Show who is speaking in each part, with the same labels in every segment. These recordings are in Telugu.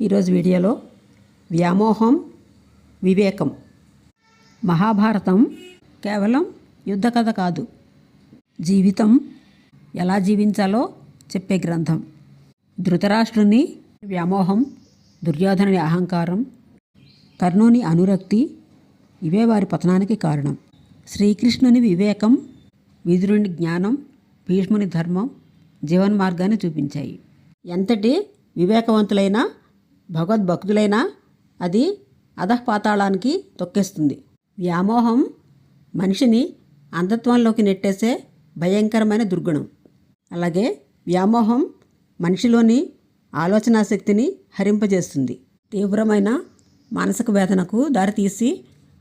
Speaker 1: ఈరోజు వీడియోలో వ్యామోహం, వివేకం. మహాభారతం కేవలం యుద్ధ కథ కాదు, జీవితం ఎలా జీవించాలో చెప్పే గ్రంథం. ధృతరాష్ట్రుని వ్యామోహం, దుర్యోధనుని అహంకారం, కర్ణుని అనురక్తి ఇవే వారి పతనానికి కారణం. శ్రీకృష్ణుని వివేకం, విదురుని జ్ఞానం, భీష్ముని ధర్మం జీవన్మార్గాన్ని చూపించాయి. ఎంతటి వివేకవంతులైనా భగవద్భక్తులైనా అది అధఃపాతాళానికి తొక్కేస్తుంది. వ్యామోహం మనిషిని అంధత్వంలోకి నెట్టేసే భయంకరమైన దుర్గుణం. అలాగే వ్యామోహం మనిషిలోని ఆలోచనా శక్తిని హరింపజేస్తుంది. తీవ్రమైన మానసిక వేదనకు దారితీసి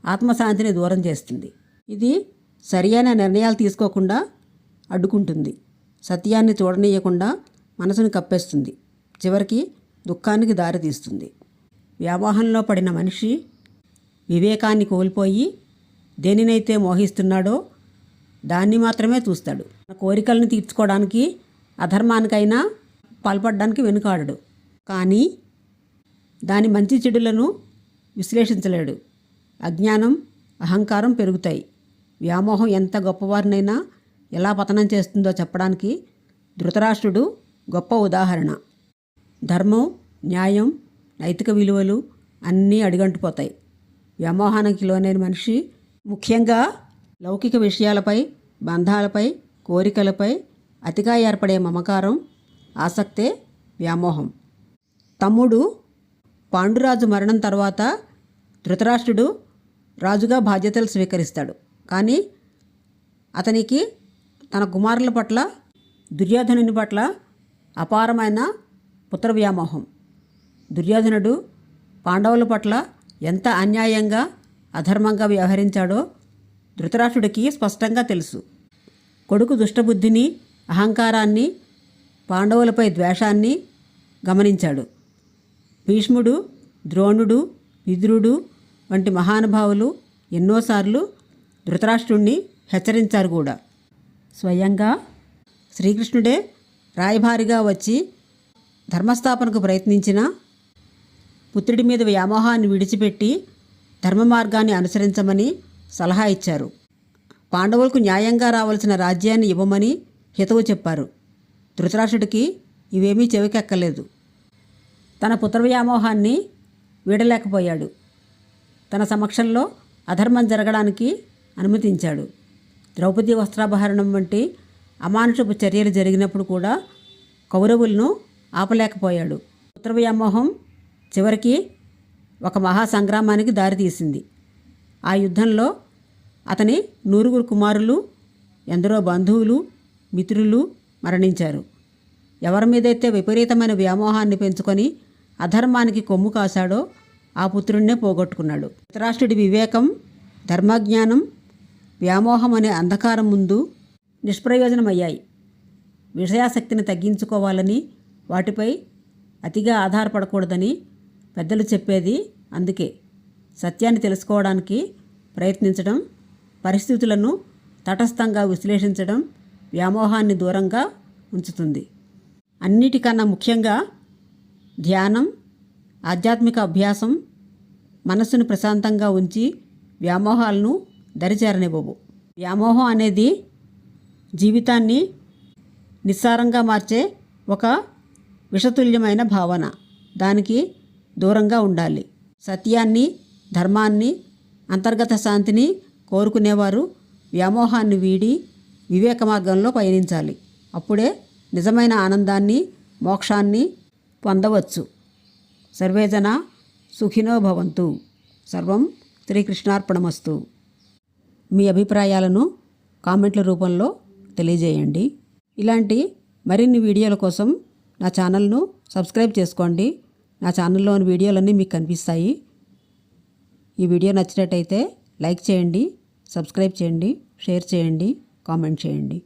Speaker 1: ఆత్మశాంతిని దూరం చేస్తుంది. ఇది సరియైన నిర్ణయాలు తీసుకోకుండా అడ్డుకుంటుంది. సత్యాన్ని చూడనీయకుండా మనసును కప్పేస్తుంది. చివరికి దుఃఖానికి దారితీస్తుంది. వ్యామోహంలో పడిన మనిషి వివేకాన్ని కోల్పోయి దేనినైతే మోహిస్తున్నాడో దాన్ని మాత్రమే చూస్తాడు. తన కోరికలను తీర్చుకోవడానికి అధర్మానికైనా పాల్పడడానికి వెనుకాడడు. కానీ దాని మంచి చెడులను విశ్లేషించలేడు. అజ్ఞానం, అహంకారం పెరుగుతాయి. వ్యామోహం ఎంత గొప్పవారినైనా ఎలా పతనం చేస్తుందో చెప్పడానికి ధృతరాష్ట్రుడు గొప్ప ఉదాహరణ. ధర్మం, న్యాయం, నైతిక విలువలు అన్నీ అడుగంటిపోతాయి. వ్యామోహానికి లోనైన మనిషి ముఖ్యంగా లౌకిక విషయాలపై, బంధాలపై, కోరికలపై అతిగా ఏర్పడే మమకారం, ఆసక్తే వ్యామోహం. తమ్ముడు పాండురాజు మరణం తర్వాత ధృతరాష్ట్రుడు రాజుగా బాధ్యతలు స్వీకరిస్తాడు. కానీ అతనికి తన కుమారుల పట్ల, దుర్యోధనుని పట్ల అపారమైన పుత్ర వ్యామోహం. దుర్యోధనుడు పాండవుల పట్ల ఎంత అన్యాయంగా, అధర్మంగా వ్యవహరించాడో ధృతరాష్ట్రుడికి స్పష్టంగా తెలుసు. కొడుకు దుష్టబుద్ధిని, అహంకారాన్ని, పాండవులపై ద్వేషాన్ని గమనించాడు. భీష్ముడు, ద్రోణుడు, విదురుడు వంటి మహానుభావులు ఎన్నోసార్లు ధృతరాష్ట్రుణ్ణి హెచ్చరించారు కూడా. స్వయంగా శ్రీకృష్ణుడే రాయభారిగా వచ్చి ధర్మస్థాపనకు ప్రయత్నించిన పుత్రుడి మీద వ్యామోహాన్ని విడిచిపెట్టి ధర్మ మార్గాన్ని అనుసరించమని సలహా ఇచ్చారు. పాండవులకు న్యాయంగా రావాల్సిన రాజ్యాన్ని ఇవ్వమని హితవు చెప్పారు. ధృతరాష్ట్రుడికి ఇవేమీ చెవికెక్కలేదు. తన పుత్ర వ్యామోహాన్ని వీడలేకపోయాడు. తన సమక్షంలో అధర్మం జరగడానికి అనుమతించాడు. ద్రౌపది వస్త్రాపహరణం వంటి అమానుషపు చర్యలు జరిగినప్పుడు కూడా కౌరవులను ఆపలేకపోయాడు. పుత్ర వ్యామోహం చివరికి ఒక మహాసంగ్రామానికి దారితీసింది. ఆ యుద్ధంలో అతని 9 కుమారులు, ఎందరో బంధువులు, మిత్రులు మరణించారు. ఎవరి మీదైతే విపరీతమైన వ్యామోహాన్ని పెంచుకొని అధర్మానికి కొమ్ము కాశాడో ఆ పుత్రుడినే పోగొట్టుకున్నాడు. ధృతరాష్ట్రుడి వివేకం, ధర్మజ్ఞానం వ్యామోహం అనే అంధకారం ముందు నిష్ప్రయోజనమయ్యాయి. విషయాసక్తిని తగ్గించుకోవాలని, వాటిపై అతిగా ఆధారపడకూడదని పెద్దలు చెప్పేది అందుకే. సత్యాన్ని తెలుసుకోవడానికి ప్రయత్నించడం, పరిస్థితులను తటస్థంగా విశ్లేషించడం వ్యామోహాన్ని దూరంగా ఉంచుతుంది. అన్నిటికన్నా ముఖ్యంగా ధ్యానం, ఆధ్యాత్మిక అభ్యాసం మనస్సును ప్రశాంతంగా ఉంచి వ్యామోహాలను దరిచేరనివ్వవు. వ్యామోహం అనేది జీవితాన్ని నిస్సారంగా మార్చే ఒక విషతుల్యమైన భావన. దానికి దూరంగా ఉండాలి. సత్యాన్ని, ధర్మాన్ని, అంతర్గత శాంతిని కోరుకునేవారు వ్యామోహాన్ని వీడి వివేక మార్గంలో పయనించాలి. అప్పుడే నిజమైన ఆనందాన్ని, మోక్షాన్ని పొందవచ్చు. సర్వేజన సుఖినో భవంతు. సర్వం శ్రీకృష్ణార్పణమస్తు. మీ అభిప్రాయాలను కామెంట్ల రూపంలో తెలియజేయండి. ఇలాంటి మరిన్ని వీడియోల కోసం నా ఛానల్ను సబ్స్క్రైబ్ చేసుకోండి. నా ఛానల్లోని వీడియోలన్నీ మీకు కనిపిస్తాయి. ఈ వీడియో నచ్చినట్టయితే లైక్ చేయండి, సబ్స్క్రైబ్ చేయండి, షేర్ చేయండి, కామెంట్ చేయండి.